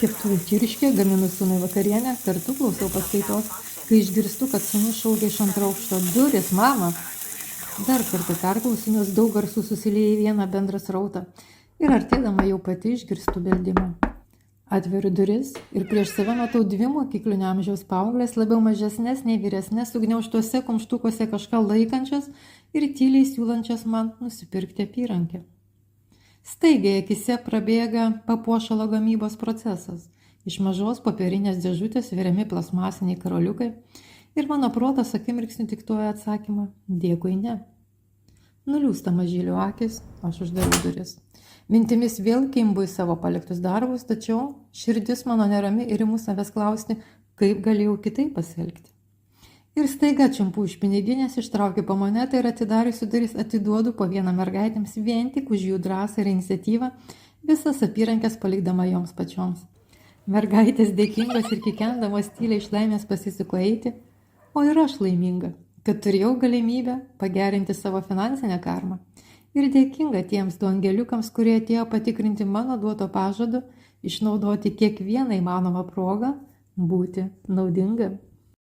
Keptuvė tirškė, gaminu sūnui vakarienę, kartu klausau paskaitos, kai išgirstu, kad sūnus šaukia iš antro aukšto: duris, mama! Dar kartą perklausiu, nes daug garsų susilieja į vieną bendrą srautą ir artėdama jau pati išgirstu beldimą. Atveriu duris ir prieš save matau dvi mokyklinio amžiaus paauglės, labiau mažesnės nei vyresnės, sugniaužtuose kumštukuose kažką laikančias ir tyliai siūlančias man nusipirkti apyrankę. Staigiai akise prabėga papuošalo gamybos procesas. Iš mažos popierinės dėžutės veriami plasmasiniai karoliukai ir mano protas akimirksniu diktuoja atsakymą: dėkui, ne. Nuliūsta mažylių akis, aš uždarau duris. Mintimis vėl kimbu į savo paliktus darbus, tačiau širdis mano nerami ir imu savęs klausti, kaip galėjau kitaip pasielgti. Ir staiga čiumpu iš piniginės, ištraukiu po monetą ir atidariusi duris atiduodu po vieną mergaitėms vien tik už jų drąsą ir iniciatyvą, visas apyrankės palikdama joms pačioms. Mergaitės dėkingos ir kikendamos tyliai iš laimės pasisuko eiti, o ir aš laiminga, kad turėjau galimybę pagerinti savo finansinę karmą. Ir dėkinga tiems du angeliukams, kurie atėjo patikrinti mano duoto pažado, išnaudoti kiekvieną įmanomą progą būti naudinga.